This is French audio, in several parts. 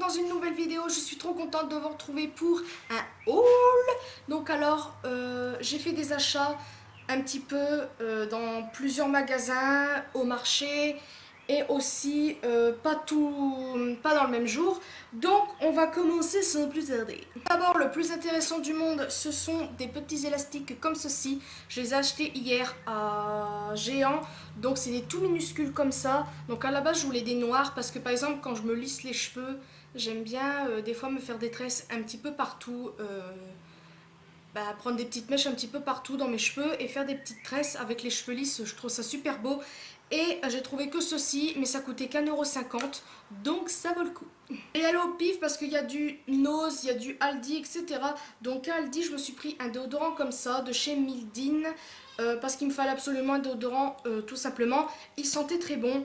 dans une nouvelle vidéo. Je suis trop contente de vous retrouver pour un haul. Donc alors, j'ai fait des achats un petit peu dans plusieurs magasins, au marché et aussi pas dans le même jour. Donc on va commencer sans plus tarder. D'abord, le plus intéressant du monde, ce sont des petits élastiques comme ceci. Je les ai achetés hier à Géant. Donc c'est des tout minuscules comme ça. Donc à la base je voulais des noirs parce que par exemple quand je me lisse les cheveux, j'aime bien des fois me faire des tresses un petit peu partout. Prendre des petites mèches un petit peu partout dans mes cheveux et faire des petites tresses avec les cheveux lisses, je trouve ça super beau. Et j'ai trouvé que ceci, mais ça coûtait qu'1,50 €, donc ça vaut le coup. Et aller au pif parce qu'il y a du Nose, il y a du Aldi, etc. Donc à Aldi, je me suis pris un déodorant comme ça, de chez Mildin, parce qu'il me fallait absolument un déodorant, tout simplement. Il sentait très bon.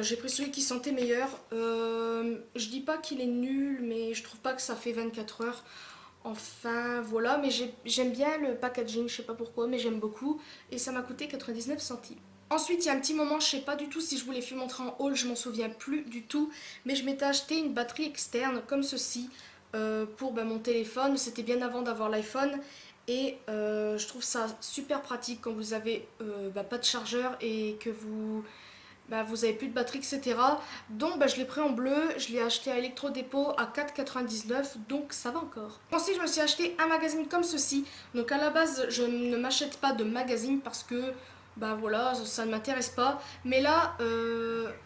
J'ai pris celui qui sentait meilleur. Je dis pas qu'il est nul, mais je trouve pas que ça fait 24 heures. Enfin voilà, mais j'aime bien le packaging, je sais pas pourquoi, mais j'aime beaucoup. Et ça m'a coûté 99 centimes. Ensuite, il y a un petit moment, je sais pas du tout si je vous l'ai fait montrer en haul, je m'en souviens plus du tout. Mais je m'étais acheté une batterie externe comme ceci pour mon téléphone. C'était bien avant d'avoir l'iPhone. Et je trouve ça super pratique quand vous avez pas de chargeur et que vous avez plus de batterie, etc. Donc je l'ai pris en bleu, je l'ai acheté à Electrodépôt à 4,99, donc ça va encore. Ensuite, je me suis acheté un magazine comme ceci. Donc à la base, je ne m'achète pas de magazine parce que voilà, ça ne m'intéresse pas. Mais là,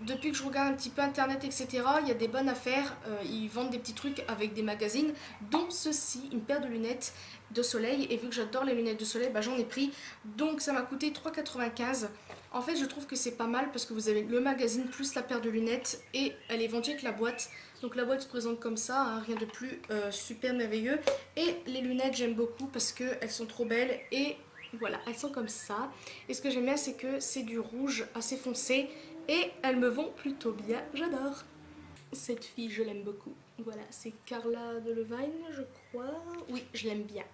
depuis que je regarde un petit peu internet, etc., il y a des bonnes affaires. Ils vendent des petits trucs avec des magazines, dont ceci, une paire de lunettes de soleil. Et vu que j'adore les lunettes de soleil, j'en ai pris. Donc ça m'a coûté 3,95 €. En fait, je trouve que c'est pas mal parce que vous avez le magazine plus la paire de lunettes et elle est vendue avec la boîte. Donc la boîte se présente comme ça, hein, rien de plus super merveilleux. Et les lunettes, j'aime beaucoup parce qu'elles sont trop belles et voilà, elles sont comme ça. Et ce que j'aime bien, c'est que c'est du rouge assez foncé et elles me vont plutôt bien. J'adore. Cette fille, je l'aime beaucoup. Voilà, c'est Carla Delevingne, je crois. Oui, je l'aime bien.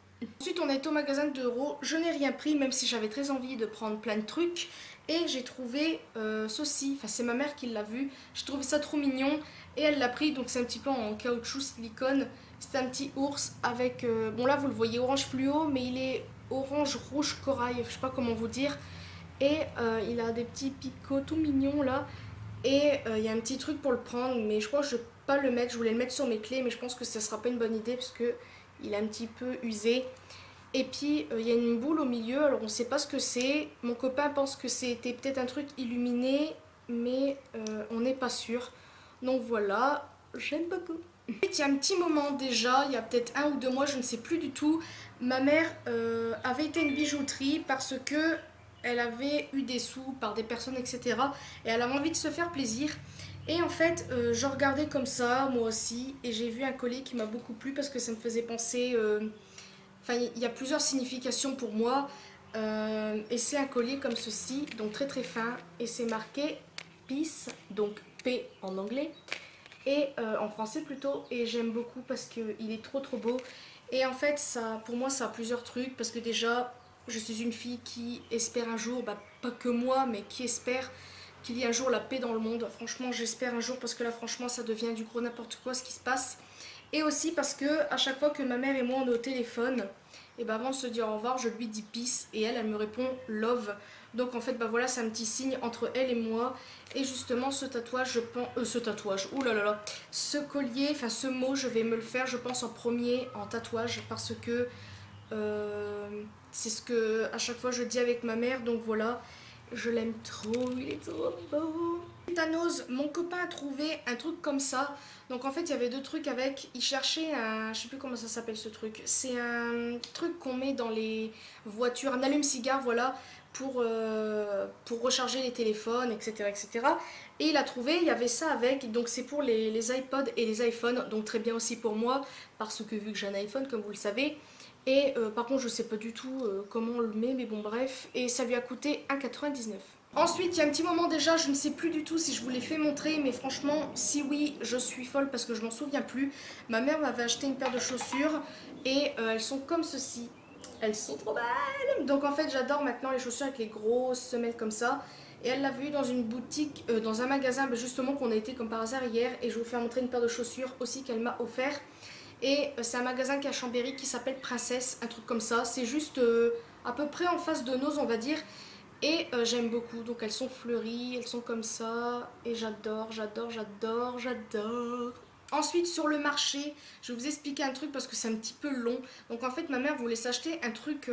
Ensuite, on est au magasin d'euros. Je n'ai rien pris, même si j'avais très envie de prendre plein de trucs. Et j'ai trouvé ceci. Enfin, c'est ma mère qui l'a vu. J'ai trouvé ça trop mignon. Et elle l'a pris. Donc, c'est un petit peu en caoutchouc silicone. C'est un petit ours avec. Bon, là, vous le voyez orange fluo, mais il est orange rouge corail. Je sais pas comment vous dire. Et il a des petits picots tout mignons là. Et il y a un petit truc pour le prendre. Mais je crois que je ne vais pas le mettre. Je voulais le mettre sur mes clés. Mais je pense que ça sera pas une bonne idée parce que il est un petit peu usé. Et puis il y a une boule au milieu, alors on ne sait pas ce que c'est. Mon copain pense que c'était peut-être un truc illuminé, mais on n'est pas sûr. Donc voilà, j'aime beaucoup. Il y a un petit moment déjà, il y a peut-être 1 ou 2 mois, je ne sais plus du tout, ma mère avait été à une bijouterie parce que elle avait eu des sous par des personnes, etc. Et elle avait envie de se faire plaisir. Et en fait, je regardais comme ça, moi aussi, et j'ai vu un collier qui m'a beaucoup plu parce que ça me faisait penser. Enfin, il y a plusieurs significations pour moi. Et c'est un collier comme ceci, donc très très fin. Et c'est marqué Peace, donc P en anglais, et en français plutôt. Et j'aime beaucoup parce qu'il est trop trop beau. Et en fait, ça, pour moi, ça a plusieurs trucs. Parce que déjà, je suis une fille qui espère un jour, pas que moi, mais qui espère qu'il y ait un jour la paix dans le monde. Franchement, j'espère un jour parce que là, franchement, ça devient du gros n'importe quoi ce qui se passe. Et aussi parce que à chaque fois que ma mère et moi on est au téléphone, et avant de se dire au revoir, je lui dis peace et elle me répond love. Donc en fait, voilà, c'est un petit signe entre elle et moi. Et justement, ce tatouage, je pense, ouh là là là, ce collier, enfin ce mot, je vais me le faire, je pense, en premier en tatouage parce que c'est ce que à chaque fois je dis avec ma mère. Donc voilà, je l'aime trop, il est trop beau. Thanos, mon copain a trouvé un truc comme ça. Donc en fait, il y avait deux trucs avec. Il cherchait un. Je sais plus comment ça s'appelle ce truc. C'est un truc qu'on met dans les voitures, un allume-cigare, voilà, pour recharger les téléphones, etc., etc. Et il a trouvé, il y avait ça avec. Donc c'est pour les iPods et les iPhones. Donc très bien aussi pour moi, parce que vu que j'ai un iPhone, comme vous le savez. Et par contre, je sais pas du tout comment on le met, mais bon, bref. Et ça lui a coûté 1,99 €. Ensuite, il y a un petit moment déjà, je ne sais plus du tout si je vous l'ai fait montrer, mais franchement, si oui, je suis folle parce que je m'en souviens plus. Ma mère m'avait acheté une paire de chaussures et elles sont comme ceci. Elles sont trop belles. Donc en fait, j'adore maintenant les chaussures avec les grosses semelles comme ça. et elle l'a vu dans une boutique, dans un magasin justement qu'on a été comme par hasard hier, et je vais vous faire montrer une paire de chaussures aussi qu'elle m'a offert. Et c'est un magasin qui est à Chambéry qui s'appelle Princesse, un truc comme ça. C'est juste à peu près en face de Nose, on va dire. Et j'aime beaucoup. Donc elles sont fleuries, elles sont comme ça. Et j'adore, j'adore, j'adore, j'adore. Ensuite, sur le marché, je vais vous expliquer un truc parce que c'est un petit peu long. Donc en fait, ma mère voulait s'acheter un truc,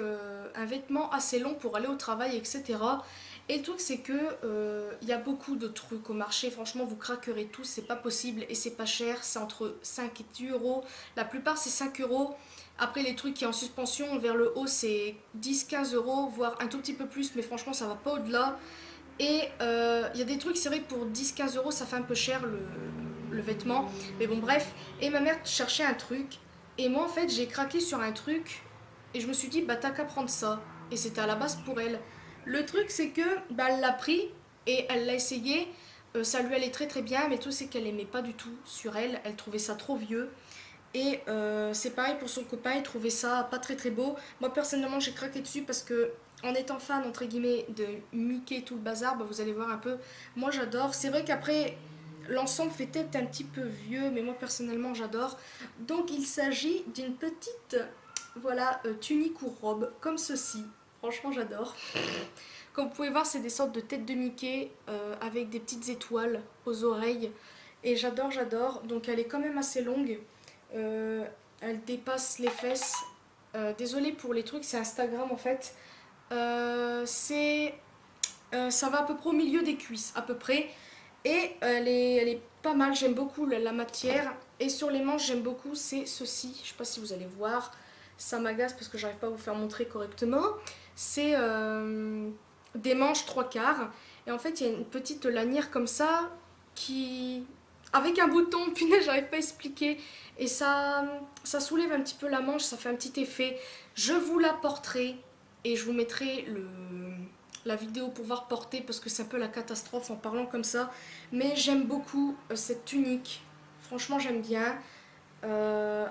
un vêtement assez long pour aller au travail, etc. Et le truc, c'est que il y a beaucoup de trucs au marché. Franchement, vous craquerez tous, c'est pas possible et c'est pas cher. C'est entre 5 et 10 euros. La plupart, c'est 5 euros. Après, les trucs qui sont en suspension vers le haut, c'est 10-15 euros, voire un tout petit peu plus, mais franchement, ça va pas au-delà. Et il y a des trucs, c'est vrai que pour 10-15 euros, ça fait un peu cher le vêtement. Mais bon, bref. Et ma mère cherchait un truc. Et moi, en fait, j'ai craqué sur un truc. Et je me suis dit, bah, t'as qu'à prendre ça. Et c'était à la base pour elle. Le truc, c'est que, bah, elle l'a pris et elle l'a essayé. Ça lui allait très très bien, mais tout, c'est qu'elle aimait pas du tout sur elle. Elle trouvait ça trop vieux. Et c'est pareil pour son copain, il trouvait ça pas très très beau. Moi personnellement j'ai craqué dessus parce que en étant fan entre guillemets de Mickey et tout le bazar, bah, vous allez voir un peu, moi j'adore. C'est vrai qu'après l'ensemble fait peut-être un petit peu vieux, mais moi personnellement j'adore. Donc il s'agit d'une petite voilà, tunique ou robe comme ceci. Franchement j'adore. Comme vous pouvez voir c'est des sortes de têtes de Mickey avec des petites étoiles aux oreilles. Et j'adore, j'adore. Donc elle est quand même assez longue. Euh, Elle dépasse les fesses. Désolée pour les trucs, c'est Instagram en fait. Ça va à peu près au milieu des cuisses, à peu près. Et elle est pas mal, j'aime beaucoup la matière. Et sur les manches, j'aime beaucoup, c'est ceci. Je sais pas si vous allez voir. Ça m'agace parce que j'arrive pas à vous faire montrer correctement. C'est des manches trois quarts. Et en fait, il y a une petite lanière comme ça qui, avec un bouton, punaise, j'arrive pas à expliquer. Et ça soulève un petit peu la manche, ça fait un petit effet. Je vous la porterai et je vous mettrai la vidéo pour voir porter parce que c'est un peu la catastrophe en parlant comme ça. Mais j'aime beaucoup cette tunique. Franchement, j'aime bien.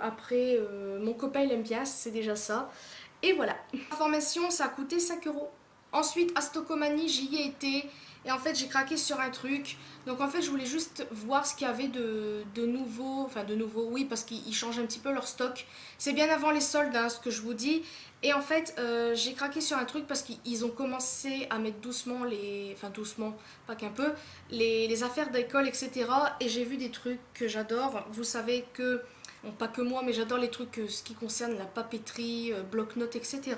Après, mon copain il aime bien, c'est déjà ça. Et voilà. Information, ça a coûté 5 euros. Ensuite, à Stockomanie, j'y ai été. Et en fait, j'ai craqué sur un truc. Donc en fait, je voulais juste voir ce qu'il y avait de nouveau. Enfin, de nouveau, oui, parce qu'ils changent un petit peu leur stock. C'est bien avant les soldes, hein, ce que je vous dis. Et en fait, j'ai craqué sur un truc parce qu'ils ont commencé à mettre doucement les... Enfin, doucement, pas qu'un peu. Les affaires d'école, etc. Et j'ai vu des trucs que j'adore. Vous savez que... Bon, pas que moi, mais j'adore les trucs, ce qui concerne la papeterie, bloc-notes, etc.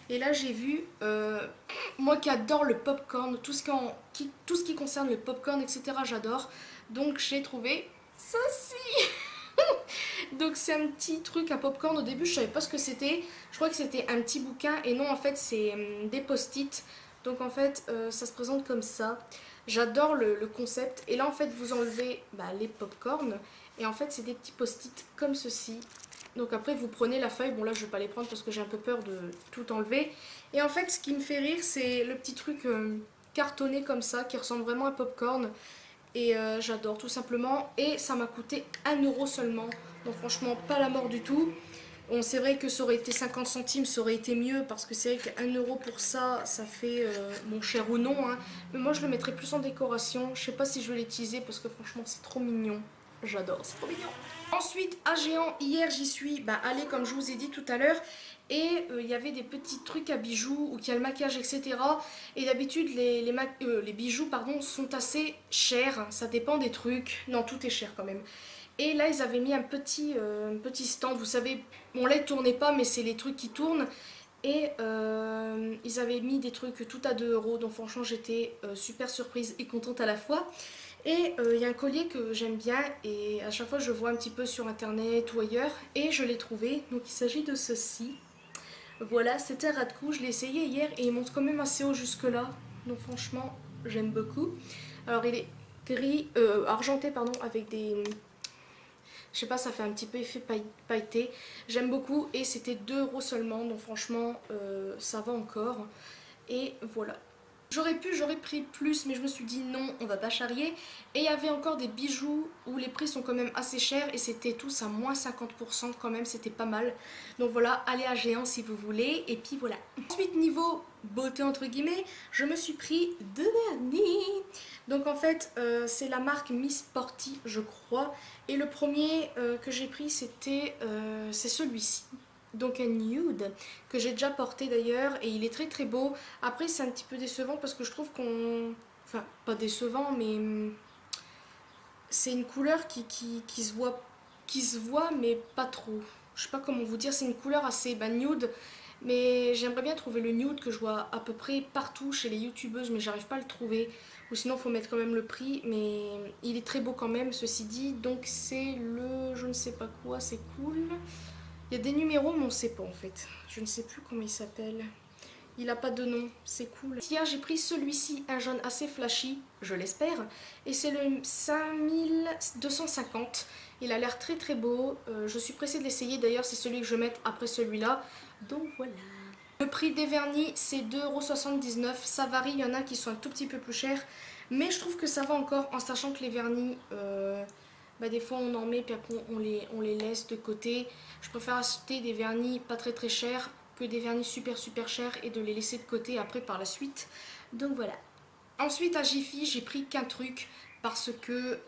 Et là, j'ai vu, moi qui adore le popcorn, tout ce qui concerne le popcorn, etc., j'adore. Donc, j'ai trouvé ceci. Donc, c'est un petit truc à popcorn. Au début, je savais pas ce que c'était. Je crois que c'était un petit bouquin. Et non, en fait, c'est des post-it. Donc, en fait, ça se présente comme ça. J'adore le concept. Et là, en fait, vous enlevez bah, les popcorns. Et en fait, c'est des petits post-it comme ceci. Donc après, vous prenez la feuille. Bon, là, je vais pas les prendre parce que j'ai un peu peur de tout enlever. Et en fait, ce qui me fait rire, c'est le petit truc cartonné comme ça, qui ressemble vraiment à popcorn. Et j'adore tout simplement. Et ça m'a coûté 1 euro seulement. Donc franchement, pas la mort du tout. Bon, c'est vrai que ça aurait été 50 centimes, ça aurait été mieux parce que c'est vrai qu'un euro pour ça, ça fait bon cher ou non. Hein. Mais moi, je le mettrais plus en décoration. Je sais pas si je vais l'utiliser parce que franchement, c'est trop mignon. J'adore, c'est trop mignon. Ensuite, à Géant, hier, j'y suis allée comme je vous ai dit tout à l'heure. Et il y avait des petits trucs à bijoux, ou qu'il y a le maquillage, etc. Et d'habitude, les bijoux pardon, sont assez chers. Ça dépend des trucs. Non, tout est cher quand même. Et là, ils avaient mis un petit stand. Vous savez, bon là, il tournait pas, mais c'est les trucs qui tournent. Et ils avaient mis des trucs tout à 2 euros. Donc franchement, j'étais super surprise et contente à la fois. Et il y a un collier que j'aime bien. Et à chaque fois, je vois un petit peu sur internet ou ailleurs. Et je l'ai trouvé. Donc il s'agit de ceci. Voilà, c'était un ras de cou. Je l'ai essayé hier et il monte quand même assez haut jusque-là. Donc franchement, j'aime beaucoup. Alors il est argenté pardon, avec des... Je sais pas, ça fait un petit peu effet pailleté. J'aime beaucoup et c'était 2 euros seulement. Donc franchement, ça va encore. Et voilà. J'aurais pris plus, mais je me suis dit non, on va pas charrier. Et il y avait encore des bijoux où les prix sont quand même assez chers et c'était tous à moins 50% quand même, c'était pas mal. Donc voilà, allez à Géant si vous voulez. Et puis voilà. Ensuite, niveau beauté entre guillemets, je me suis pris de vernis. Donc en fait, c'est la marque Miss Sporty, je crois. Et le premier que j'ai pris, c'est celui-ci. Donc un nude, que j'ai déjà porté d'ailleurs, et il est très très beau. Après, c'est un petit peu décevant parce que je trouve qu'on... Enfin, pas décevant, mais c'est une couleur qui se voit, mais pas trop. Je sais pas comment vous dire, c'est une couleur assez nude, mais j'aimerais bien trouver le nude que je vois à peu près partout chez les youtubeuses, mais j'arrive pas à le trouver. Ou sinon, il faut mettre quand même le prix, mais il est très beau quand même, ceci dit. Donc c'est le je ne sais pas quoi, c'est cool. Il y a des numéros, mais on sait pas en fait. Je ne sais plus comment il s'appelle. Il n'a pas de nom, c'est cool. Hier, j'ai pris celui-ci, un jaune assez flashy, je l'espère. Et c'est le 5250. Il a l'air très très beau. Je suis pressée de l'essayer. D'ailleurs, c'est celui que je vais mettre après celui-là. Donc voilà. Le prix des vernis, c'est 2,79 €. Ça varie, il y en a qui sont un tout petit peu plus chers. Mais je trouve que ça va encore, en sachant que les vernis, des fois on en met, puis après on les laisse de côté. Je préfère acheter des vernis pas très très chers que des vernis super super chers et de les laisser de côté après par la suite. Donc voilà. Ensuite à Jiffy, j'ai pris qu'un truc parce que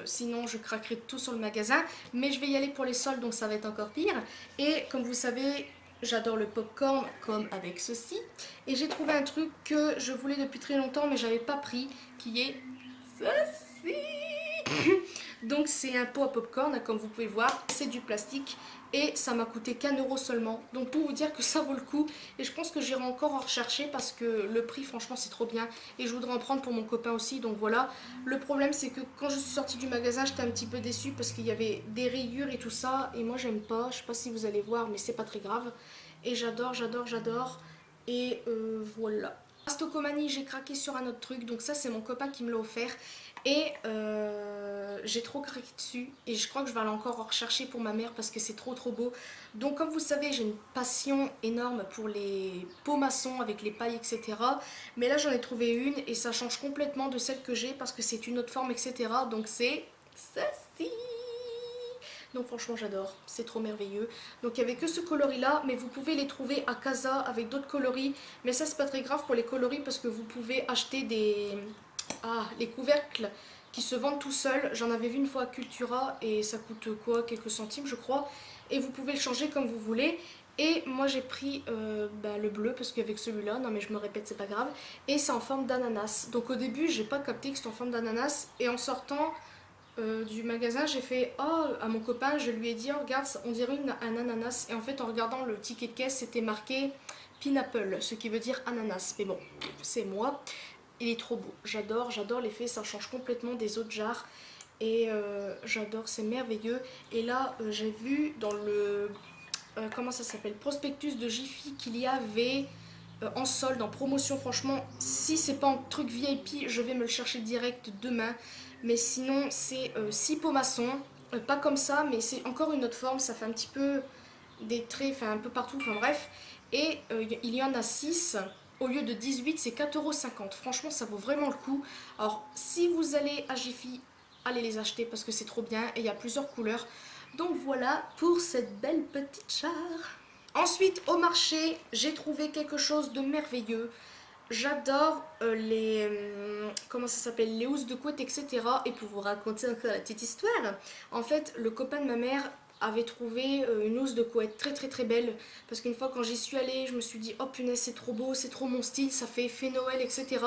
sinon je craquerai tout sur le magasin. Mais je vais y aller pour les soldes, donc ça va être encore pire. Et comme vous savez, j'adore le popcorn, comme avec ceci. Et j'ai trouvé un truc que je voulais depuis très longtemps, mais j'avais pas pris, qui est ceci. Donc c'est un pot à popcorn, comme vous pouvez voir, c'est du plastique et ça m'a coûté qu'1 € seulement. Donc pour vous dire que ça vaut le coup, et je pense que j'irai encore en rechercher parce que le prix franchement c'est trop bien et je voudrais en prendre pour mon copain aussi. Donc voilà, le problème c'est que quand je suis sortie du magasin j'étais un petit peu déçue parce qu'il y avait des rayures et tout ça et moi j'aime pas, je sais pas si vous allez voir mais c'est pas très grave. Et j'adore, j'adore, j'adore. Et voilà. Stocomanie, j'ai craqué sur un autre truc, donc ça c'est mon copain qui me l'a offert. Et j'ai trop craqué dessus et je crois que je vais aller encore en rechercher pour ma mère parce que c'est trop trop beau. Donc comme vous savez, j'ai une passion énorme pour les pots maçons avec les pailles, etc. Mais là j'en ai trouvé une et ça change complètement de celle que j'ai parce que c'est une autre forme, etc. Donc c'est ceci. Donc franchement j'adore, c'est trop merveilleux. Donc il n'y avait que ce coloris là, mais vous pouvez les trouver à Casa avec d'autres coloris. Mais ça c'est pas très grave pour les coloris parce que vous pouvez acheter les couvercles qui se vendent tout seuls. J'en avais vu une fois à Cultura et ça coûte quoi, quelques centimes je crois. Et vous pouvez le changer comme vous voulez. Et moi j'ai pris le bleu parce qu'avec celui-là, non mais je me répète c'est pas grave. Et c'est en forme d'ananas. Donc au début j'ai pas capté que c'était en forme d'ananas. Et en sortant du magasin, j'ai fait oh à mon copain, je lui ai dit oh, regarde, on dirait un ananas. Et en fait, en regardant le ticket de caisse, c'était marqué pineapple, ce qui veut dire ananas. Mais bon, c'est moi. Il est trop beau. J'adore, j'adore l'effet. Ça change complètement des autres jars. Et j'adore, c'est merveilleux. Et là, j'ai vu dans le comment ça s'appelle, prospectus de Jiffy qu'il y avait en solde, en promotion. Franchement, si c'est pas un truc VIP, je vais me le chercher direct demain. Mais sinon, c'est 6 pots maçons. Pas comme ça, mais c'est encore une autre forme. Ça fait un petit peu des traits, enfin un peu partout, enfin bref. Et il y en a 6. Au lieu de 18, c'est 4,50 €. Franchement, ça vaut vraiment le coup. Alors, si vous allez à Jiffy, allez les acheter parce que c'est trop bien. Et il y a plusieurs couleurs. Donc voilà pour cette belle petite jarre. Ensuite, au marché, j'ai trouvé quelque chose de merveilleux. J'adore comment ça s'appelle, les housses de couette, etc. Et pour vous raconter encore la petite histoire, en fait, le copain de ma mère avait trouvé une housse de couette très très très belle. Parce qu'une fois quand j'y suis allée, je me suis dit, oh punaise, c'est trop beau, c'est trop mon style, ça fait effet Noël, etc.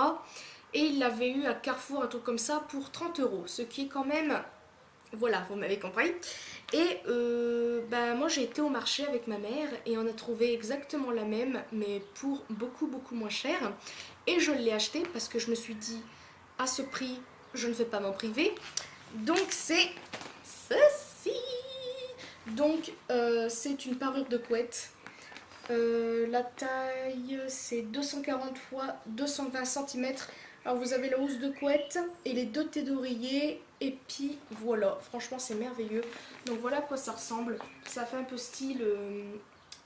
Et il l'avait eu à Carrefour, un truc comme ça, pour 30 €. Ce qui est quand même, voilà, vous m'avez compris. Et moi j'ai été au marché avec ma mère et on a trouvé exactement la même mais pour beaucoup beaucoup moins cher. Et je l'ai acheté parce que je me suis dit à ce prix je ne vais pas m'en priver. Donc c'est ceci. Donc c'est une parure de couette. La taille c'est 240 x 220 cm. Alors vous avez la housse de couette et les deux têtes d'oreiller et puis voilà, franchement c'est merveilleux. Donc voilà à quoi ça ressemble. Ça fait un peu style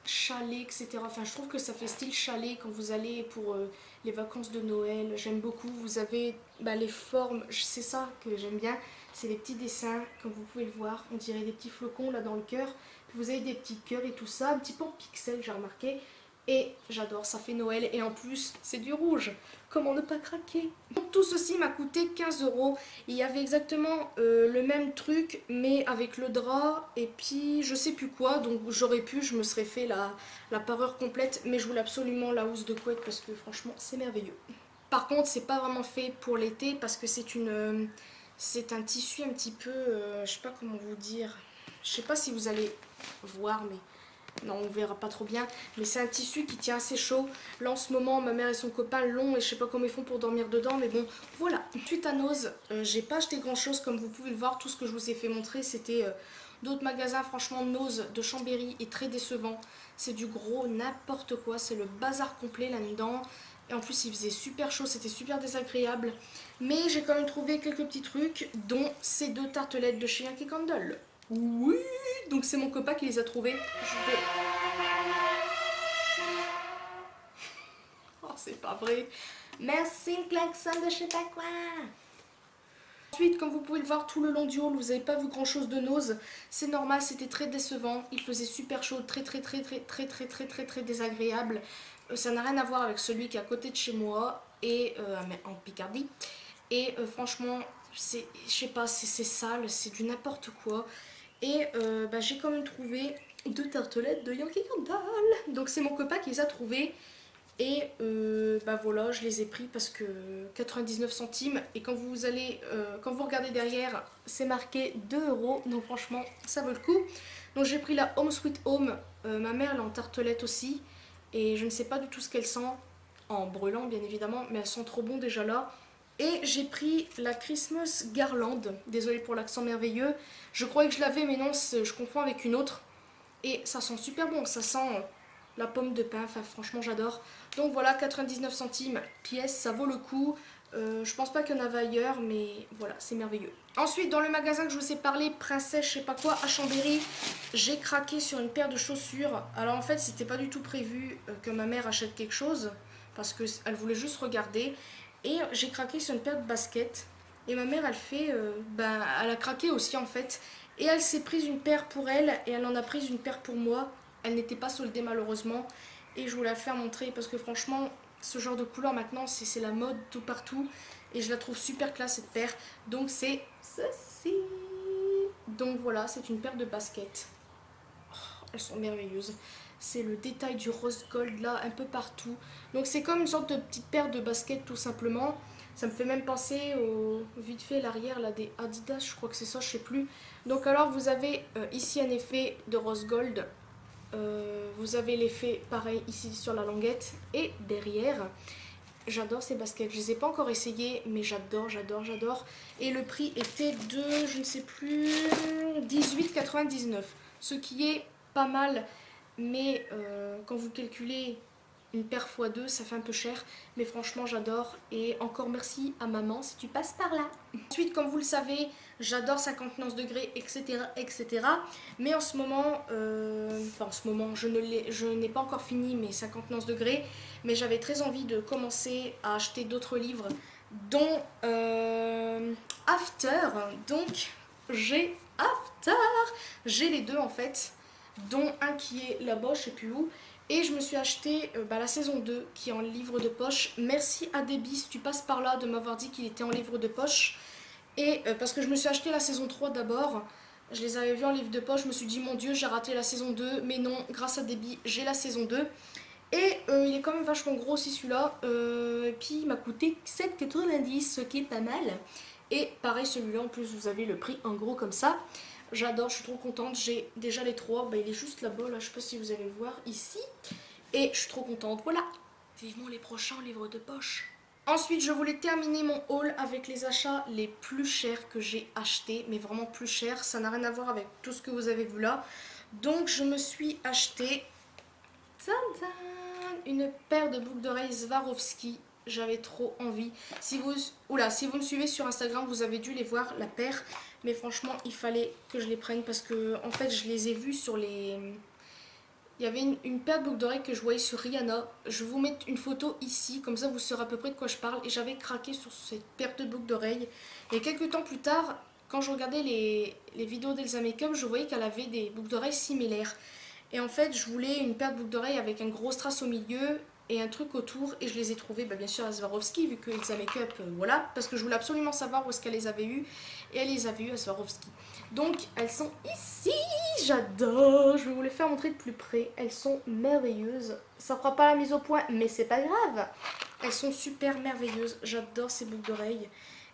chalet, etc. Enfin je trouve que ça fait style chalet quand vous allez pour les vacances de Noël. J'aime beaucoup. Vous avez les formes, c'est ça que j'aime bien. C'est les petits dessins, comme vous pouvez le voir. On dirait des petits flocons là dans le cœur. Puis vous avez des petits cœurs et tout ça, un petit peu en pixels j'ai remarqué. Et j'adore, ça fait Noël et en plus c'est du rouge. Comment ne pas craquer? Donc, tout ceci m'a coûté 15 euros. Il y avait exactement le même truc mais avec le drap et puis je sais plus quoi. Donc j'aurais pu, je me serais fait la parure complète. Mais je voulais absolument la housse de couette parce que franchement c'est merveilleux. Par contre c'est pas vraiment fait pour l'été parce que c'est un tissu un petit peu, je sais pas comment vous dire. Je sais pas si vous allez voir mais... Non, on verra pas trop bien, mais c'est un tissu qui tient assez chaud. Là en ce moment, ma mère et son copain l'ont et je sais pas comment ils font pour dormir dedans, mais bon, voilà. Suite à Nose, j'ai pas acheté grand chose comme vous pouvez le voir. Tout ce que je vous ai fait montrer, c'était d'autres magasins. Franchement, Nose de Chambéry est très décevant. C'est du gros n'importe quoi, c'est le bazar complet là-dedans. Et en plus, il faisait super chaud, c'était super désagréable. Mais j'ai quand même trouvé quelques petits trucs, dont ces deux tartelettes de chez Yankee Candle. Oui, donc c'est mon copain qui les a trouvés. Oh, c'est pas vrai. Merci, klaxon de je sais pas quoi. Ensuite, comme vous pouvez le voir tout le long du haul, vous n'avez pas vu grand chose de Nose. C'est normal, c'était très décevant. Il faisait super chaud, très désagréable. Ça n'a rien à voir avec celui qui est à côté de chez moi et en Picardie. Et franchement, je sais pas, c'est sale, c'est du n'importe quoi. Et j'ai quand même trouvé deux tartelettes de Yankee Candle. Donc c'est mon copain qui les a trouvées. Et voilà, je les ai pris parce que 99 centimes. Et quand vous regardez derrière, c'est marqué 2 euros. Donc franchement, ça vaut le coup. Donc j'ai pris la Home Sweet Home. Ma mère, elle est en tartelette aussi. Et je ne sais pas du tout ce qu'elle sent. En brûlant, bien évidemment. Mais elles sont trop bon déjà là. Et j'ai pris la Christmas Garland. Désolée pour l'accent merveilleux. Je croyais que je l'avais, mais non, je confonds avec une autre. Et ça sent super bon. Ça sent la pomme de pin. Enfin, franchement, j'adore. Donc voilà, 99 centimes pièce, ça vaut le coup. Je pense pas qu'il y en avait ailleurs, mais voilà, c'est merveilleux. Ensuite, dans le magasin que je vous ai parlé, Princesse, je sais pas quoi, à Chambéry, j'ai craqué sur une paire de chaussures. Alors en fait, c'était pas du tout prévu que ma mère achète quelque chose, parce qu'elle voulait juste regarder. Et j'ai craqué sur une paire de baskets. Et ma mère, elle a craqué aussi en fait. Et elle s'est prise une paire pour elle, et elle en a prise une paire pour moi. Elle n'était pas soldée malheureusement. Et je voulais la faire montrer parce que franchement, ce genre de couleur maintenant, c'est la mode tout partout. Et je la trouve super classe cette paire. Donc c'est ceci. Donc voilà, c'est une paire de baskets. Oh, elles sont merveilleuses. C'est le détail du rose gold là, un peu partout. Donc c'est comme une sorte de petite paire de baskets tout simplement. Ça me fait même penser au vite fait l'arrière là des Adidas, je crois que c'est ça, je sais plus. Donc alors vous avez ici un effet de rose gold. Vous avez l'effet pareil ici sur la languette et derrière. J'adore ces baskets, je les ai pas encore essayées mais j'adore. Et le prix était de, je ne sais plus, 18,99, ce qui est pas mal, mais quand vous calculez une paire x 2, ça fait un peu cher, mais franchement j'adore. Et encore merci à maman si tu passes par là. Ensuite, comme vous le savez, j'adore 59 degrés, etc. Mais en ce moment, je n'ai pas encore fini mes 59 degrés, mais j'avais très envie de commencer à acheter d'autres livres, dont After. Donc j'ai After, j'ai les deux en fait, dont un qui est là-bas, je sais plus où. Et je me suis acheté la saison 2 qui est en livre de poche. Merci à Déby si tu passes par là de m'avoir dit qu'il était en livre de poche. Et parce que je me suis acheté la saison 3 d'abord. Je les avais vus en livre de poche. Je me suis dit mon dieu j'ai raté la saison 2. Mais non, grâce à Déby j'ai la saison 2. Et il est quand même vachement gros aussi celui-là. Et puis il m'a coûté 7,90, ce qui est pas mal. Et pareil celui-là en plus vous avez le prix en gros comme ça. J'adore, je suis trop contente. J'ai déjà les trois. Il est juste là-bas, là, je sais pas si vous allez le voir ici. Et je suis trop contente, voilà. Vivement les prochains livres de poche. Ensuite, je voulais terminer mon haul avec les achats les plus chers que j'ai achetés. Mais vraiment plus chers, ça n'a rien à voir avec tout ce que vous avez vu là. Donc je me suis acheté une paire de boucles d'oreilles Swarovski. J'avais trop envie. Si vous me suivez sur Instagram, vous avez dû les voir, la paire. Mais franchement, il fallait que je les prenne parce que en fait, je les ai vus sur les... Il y avait une paire de boucles d'oreilles que je voyais sur Rihanna. Je vais vous mettre une photo ici, comme ça vous saurez à peu près de quoi je parle. Et j'avais craqué sur cette paire de boucles d'oreilles. Et quelques temps plus tard, quand je regardais les vidéos d'Elsa Makeup, je voyais qu'elle avait des boucles d'oreilles similaires. Et en fait, je voulais une paire de boucles d'oreilles avec un gros strass au milieu et un truc autour. Et je les ai trouvées, bien sûr, à Swarovski, vu que Elsa Makeup, voilà. Parce que je voulais absolument savoir où est-ce qu'elle les avait eues. Et elle les avait eues à Swarovski. Donc, elles sont ici. J'adore. Je vais vous les faire montrer de plus près. Elles sont merveilleuses. Ça fera pas la mise au point, mais c'est pas grave. Elles sont super merveilleuses. J'adore ces boucles d'oreilles.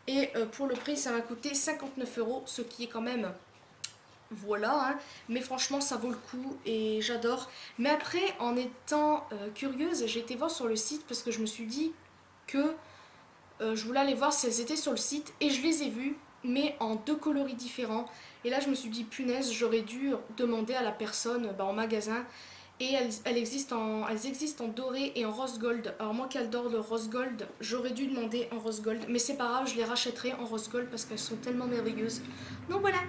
Et pour le prix, ça m'a coûté 59 €, ce qui est quand même... Voilà, hein. Mais franchement, ça vaut le coup et j'adore. Mais après, en étant curieuse, j'ai été voir sur le site parce que je me suis dit que je voulais aller voir si elles étaient sur le site et je les ai vues, mais en 2 coloris différents. Et là, je me suis dit, punaise, j'aurais dû demander à la personne en magasin. Et elles existent en doré et en rose gold. Alors moi qui adore le rose gold, j'aurais dû demander en rose gold. Mais c'est pas grave, je les rachèterai en rose gold parce qu'elles sont tellement merveilleuses. Donc voilà.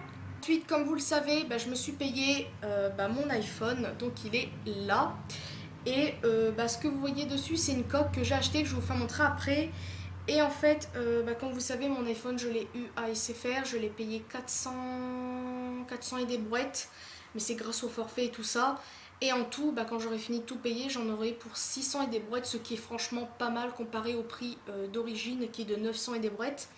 Ensuite, comme vous le savez, je me suis payé mon iPhone. Donc il est là. Et ce que vous voyez dessus, c'est une coque que j'ai achetée, que je vous fais montrer après. Et en fait, comme vous savez, mon iPhone, je l'ai eu à SFR. Je l'ai payé 400 et des brouettes. Mais c'est grâce au forfait et tout ça. Et en tout, quand j'aurai fini de tout payer, j'en aurai pour 600 et des brouettes, ce qui est franchement pas mal comparé au prix d'origine qui est de 900 et des brouettes.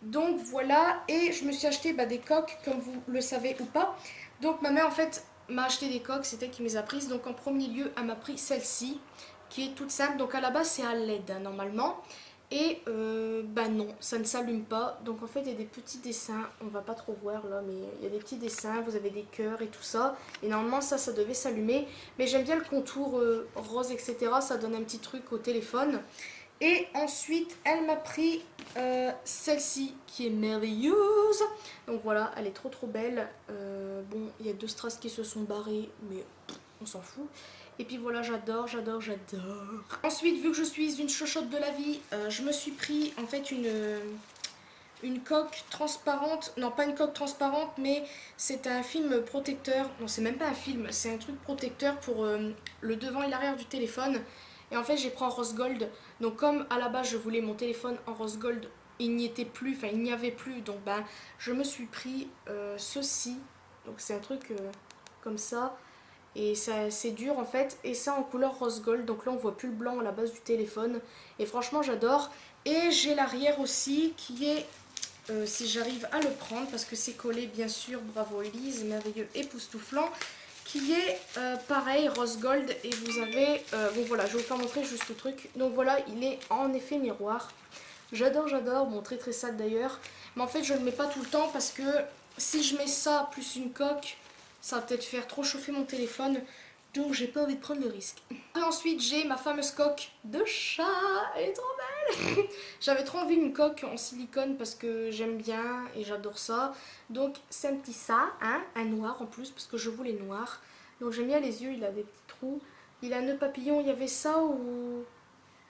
Donc voilà, et je me suis acheté des coques, comme vous le savez ou pas. Donc ma mère en fait m'a acheté des coques, c'est elle qui me les a prises. Donc en premier lieu, elle m'a pris celle-ci, qui est toute simple. Donc à la base c'est à LED normalement. Et non, ça ne s'allume pas. Donc en fait il y a des petits dessins, on va pas trop voir là, mais il y a des petits dessins, vous avez des cœurs et tout ça. Et normalement ça devait s'allumer. Mais j'aime bien le contour rose, etc. Ça donne un petit truc au téléphone. Et ensuite elle m'a pris celle-ci qui est merveilleuse. Donc voilà, elle est trop belle. Bon, il y a 2 strass qui se sont barrés, mais on s'en fout. Et puis voilà, j'adore. Ensuite, vu que je suis une chochotte de la vie, je me suis pris en fait une coque transparente. Non, pas une coque transparente, mais c'est un film protecteur. Non, c'est même pas un film, c'est un truc protecteur pour le devant et l'arrière du téléphone. Et en fait, j'ai pris en rose gold. Donc comme à la base, je voulais mon téléphone en rose gold, il n'y était plus, enfin il n'y avait plus. Donc je me suis pris ceci. Donc c'est un truc comme ça. Et c'est dur en fait, et ça en couleur rose gold. Donc là on voit plus le blanc à la base du téléphone. Et franchement j'adore. Et j'ai l'arrière aussi qui est, si j'arrive à le prendre, parce que c'est collé bien sûr, bravo Elise, merveilleux, époustouflant, qui est pareil, rose gold. Et vous avez, bon voilà, je vais vous faire montrer juste le truc. Donc voilà, il est en effet miroir. J'adore, bon très sale d'ailleurs. Mais en fait je ne le mets pas tout le temps parce que si je mets ça plus une coque, ça va peut-être faire trop chauffer mon téléphone. Donc j'ai pas envie de prendre le risque. Et ensuite j'ai ma fameuse coque de chat. Elle est trop belle. J'avais trop envie d'une coque en silicone parce que j'aime bien et j'adore ça. Donc c'est un petit ça, hein, un noir en plus parce que je voulais noir. Donc j'aime bien les yeux, il a des petits trous. Il a un nœud papillon, il y avait ça ou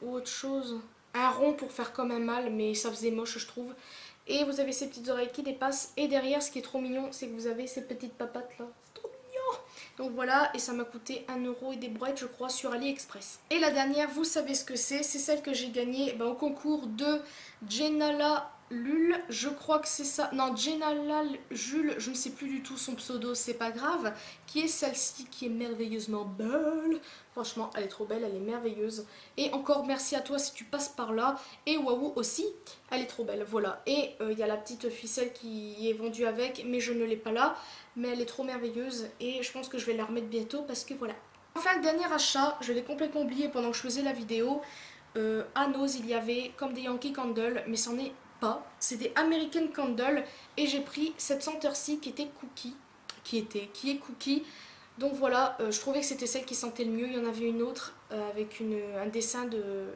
autre chose. Un rond pour faire comme un mâle, mais ça faisait moche je trouve. Et vous avez ces petites oreilles qui dépassent. Et derrière, ce qui est trop mignon, c'est que vous avez ces petites papates là. C'est trop mignon. Donc voilà, et ça m'a coûté 1 € et des brouettes, je crois, sur AliExpress. Et la dernière, vous savez ce que c'est celle que j'ai gagnée au concours de Jenala Lul, je crois que c'est ça. Non, Jenala Jules, je ne sais plus du tout son pseudo, c'est pas grave. Qui est celle-ci, qui est merveilleusement belle. Franchement, elle est trop belle, elle est merveilleuse. Et encore merci à toi si tu passes par là. Et waouh aussi, elle est trop belle, voilà. Et il y a la petite ficelle qui est vendue avec, mais je ne l'ai pas là. Mais elle est trop merveilleuse et je pense que je vais la remettre bientôt parce que voilà. Enfin, le dernier achat, je l'ai complètement oublié pendant que je faisais la vidéo. À Nose, il y avait comme des Yankee Candle, mais c'en est pas. C'est des American Candle et j'ai pris cette senteur-ci qui était cookie. Qui est cookie. Donc voilà, je trouvais que c'était celle qui sentait le mieux. Il y en avait une autre avec un dessin de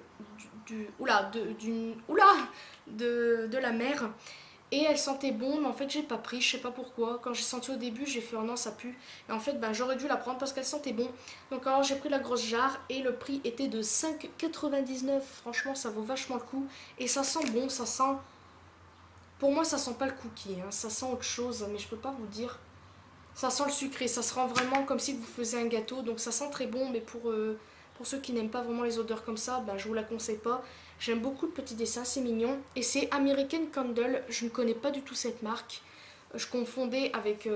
la mer. Et elle sentait bon, mais en fait j'ai pas pris, je sais pas pourquoi. Quand j'ai senti au début, j'ai fait oh non ça pue. Et en fait j'aurais dû la prendre parce qu'elle sentait bon. Donc alors j'ai pris la grosse jarre et le prix était de 5,99 €. Franchement ça vaut vachement le coup. Et ça sent bon, ça sent... Pour moi ça sent pas le cookie, hein. Ça sent autre chose, mais je peux pas vous dire. Ça sent le sucré, ça se rend vraiment comme si vous faisiez un gâteau. Donc ça sent très bon, mais pour ceux qui n'aiment pas vraiment les odeurs comme ça, je vous la conseille pas. J'aime beaucoup le petit dessin, c'est mignon. Et c'est American Candle, je ne connais pas du tout cette marque. Je confondais avec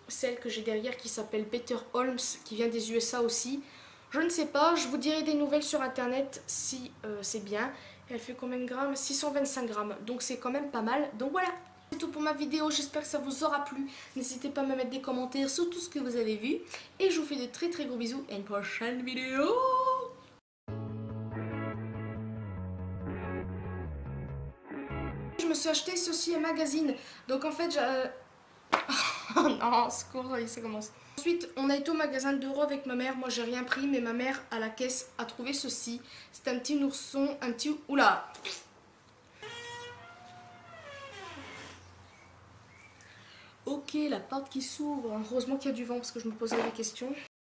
celle que j'ai derrière qui s'appelle Better Holmes, qui vient des USA aussi. Je ne sais pas, je vous dirai des nouvelles sur internet si c'est bien. Elle fait combien de grammes? 625 grammes, donc c'est quand même pas mal. Donc voilà, c'est tout pour ma vidéo, j'espère que ça vous aura plu. N'hésitez pas à me mettre des commentaires sur tout ce que vous avez vu. Et je vous fais de très très gros bisous et une prochaine vidéo. Je me suis acheté ceci un magazine, donc en fait oh non, secours, ça commence. Ensuite, on a été au magasin d'Euro avec ma mère. Moi, j'ai rien pris, mais ma mère, à la caisse, a trouvé ceci. C'est un petit ourson, un petit... Oula! Ok, la porte qui s'ouvre. Heureusement qu'il y a du vent parce que je me posais des questions.